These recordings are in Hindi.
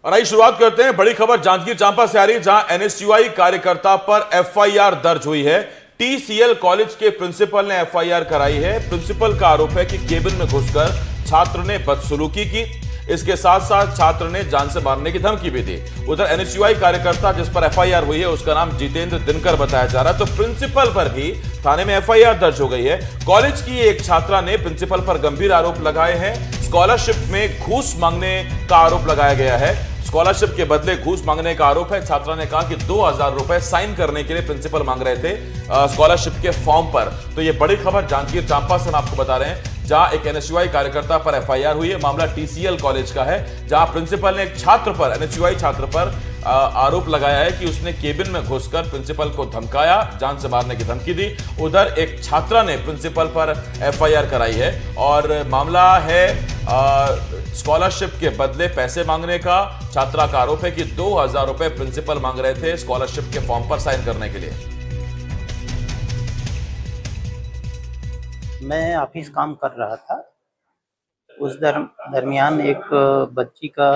और आइए शुरुआत करते हैं। बड़ी खबर जांजगीर चांपा से आ रही है, जहां एनएसयूआई कार्यकर्ता पर एफआईआर दर्ज हुई है। टीसीएल कॉलेज के प्रिंसिपल ने एफआईआर कराई है। प्रिंसिपल का आरोप है कि केबिन में घुसकर छात्र ने बदसलूकी की। इसके साथ साथ छात्र ने जान से मारने की धमकी भी दी। उधर एनएसयूआई कार्यकर्ता जिस पर एफआईआर हुई है उसका नाम जितेंद्र दिनकर बताया जा रहा है। तो प्रिंसिपल पर भी थाने में एफआईआर दर्ज हो गई है। कॉलेज की एक छात्रा ने प्रिंसिपल पर गंभीर आरोप लगाए हैं। स्कॉलरशिप में घूस मांगने का आरोप लगाया गया है। स्कॉलरशिप के बदले घूस मांगने का आरोप है। छात्रा ने कहा कि 2000 रुपए साइन करने के लिए प्रिंसिपल मांग रहे थे स्कॉलरशिप के फॉर्म पर। तो ये बड़ी खबर जांजगीर चांपा से हम आपको बता रहे हैं, जहां एक एनएसयूआई कार्यकर्ता पर एफआईआर हुई है। मामला टीसीएल कॉलेज का है, जहां प्रिंसिपल ने एक छात्र पर, एनएसयूआई छात्र पर आरोप लगाया है कि उसने केबिन में घुसकर प्रिंसिपल को धमकाया, जान से मारने की धमकी दी। उधर एक छात्रा ने प्रिंसिपल पर एफआईआर कराई है और मामला है स्कॉलरशिप के बदले पैसे मांगने का। छात्रा का आरोप है कि 2000 रुपए प्रिंसिपल मांग रहे थे स्कॉलरशिप के फॉर्म पर साइन करने के लिए। मैं ऑफिस काम कर रहा था। उस दरमियान एक बच्ची का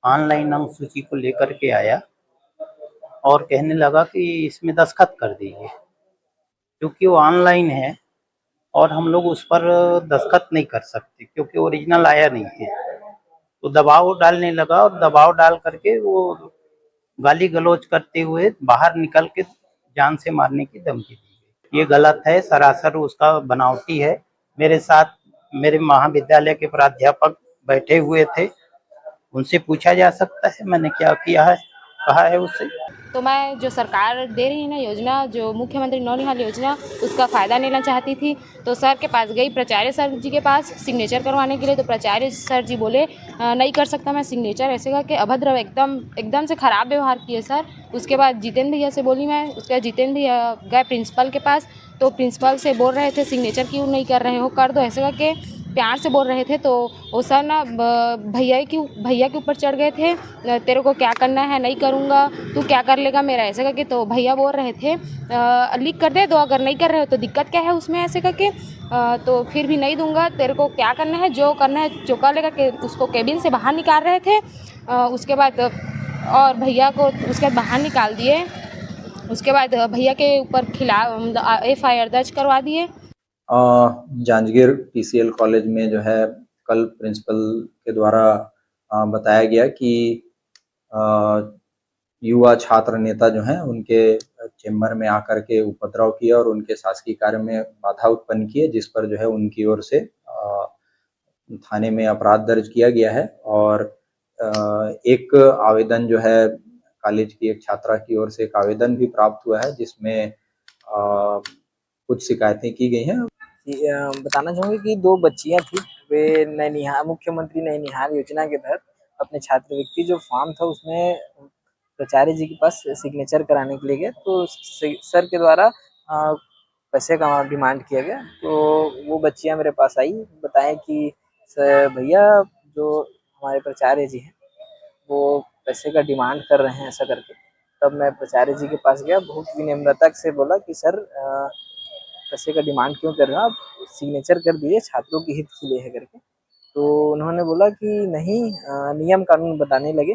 ऑनलाइन नाम सूची को लेकर के आया और कहने लगा कि इसमें दस्तखत कर दीजिए, क्योंकि वो ऑनलाइन है और हम लोग उस पर दस्तखत नहीं कर सकते क्योंकि ओरिजिनल आया नहीं है। तो दबाव डालने लगा और दबाव डाल करके वो गाली गलौज करते हुए बाहर निकल के जान से मारने की धमकी दी गई। ये गलत है, सरासर उसका बनावटी है। मेरे साथ मेरे महाविद्यालय के प्राध्यापक बैठे हुए थे, उनसे पूछा जा सकता है मैंने क्या किया है, कहा है उससे। तो मैं जो सरकार दे रही है ना योजना, जो मुख्यमंत्री नौनिहाल योजना, उसका फ़ायदा लेना चाहती थी। तो सर के पास गई, प्राचार्य सर जी के पास सिग्नेचर करवाने के लिए। तो प्राचार्य सर जी बोले नहीं कर सकता मैं सिग्नेचर, ऐसे करके अभद्र एकदम से ख़राब व्यवहार किए सर। उसके बाद जितेंद्र भैया से बोली मैं, उसके बाद जितेंद्र भैया गए प्रिंसिपल के पास। तो प्रिंसिपल से बोल रहे थे सिग्नेचर क्यों नहीं कर रहे हो, कर दो, ऐसे करके प्यार से बोल रहे थे। तो वो सर ना भैया के ऊपर चढ़ गए थे, तेरे को क्या करना है, नहीं करूँगा, तू क्या कर लेगा मेरा, ऐसे करके। तो भैया बोल रहे थे लीक कर दे दो, अगर नहीं कर रहे हो तो दिक्कत क्या है उसमें, ऐसे करके। तो फिर भी नहीं दूंगा, तेरे को क्या करना है, जो करना है जो कर लेगा। कि उसको केबिन से बाहर निकाल रहे थे। उसके बाद और भैया को उसके बाद बाहर निकाल दिए। उसके बाद भैया के ऊपर खिलाफ एफआईआर दर्ज करवा दिए। जांजगीर टीसीएल कॉलेज में जो है कल प्रिंसिपल के द्वारा बताया गया कि युवा छात्र नेता जो हैं उनके चेंबर में आकर के उपद्रव किया और उनके शासकीय कार्य में बाधा उत्पन्न की है, जिस पर जो है उनकी ओर से थाने में अपराध दर्ज किया गया है। और एक आवेदन जो है कॉलेज की एक छात्रा की ओर से एक आवेदन भी प्राप्त हुआ है, जिसमें कुछ शिकायतें की गई हैं। बताना चाहूँगी कि 2 बच्चियाँ थी, वे नैनीहाल मुख्यमंत्री नैनीहाल योजना के तहत अपने छात्रवृत्ति जो फॉर्म था उसमें प्राचार्य जी के पास सिग्नेचर कराने के लिए गए। तो सर के द्वारा पैसे का डिमांड किया गया। तो वो बच्चियाँ मेरे पास आई, बताएं कि सर भैया जो हमारे प्राचार्य जी हैं वो पैसे का डिमांड कर रहे हैं, ऐसा करके। तब मैं प्राचार्य जी के पास गया, बहुत विनम्रता से बोला कि सर पैसे का डिमांड क्यों कर रहे हो आप, सिग्नेचर कर दिए, छात्रों के हित के लिए है करके। तो उन्होंने बोला कि नहीं, नियम कानून बताने लगे,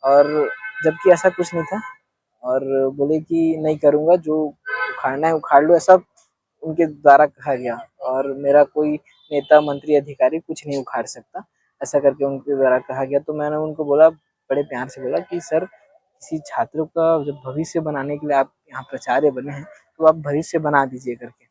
और जबकि ऐसा कुछ नहीं था। और बोले कि नहीं करूँगा, जो उखाड़ना है उखाड़ लो, ऐसा उनके द्वारा कहा गया। और मेरा कोई नेता मंत्री अधिकारी कुछ नहीं उखाड़ सकता, ऐसा करके उनके द्वारा कहा गया। तो मैंने उनको बोला, बड़े प्यार से बोला कि सर किसी छात्रों का जब भविष्य बनाने के लिए आप यहाँ प्राचार्य बने हैं तो आप भविष्य बना दीजिए करके।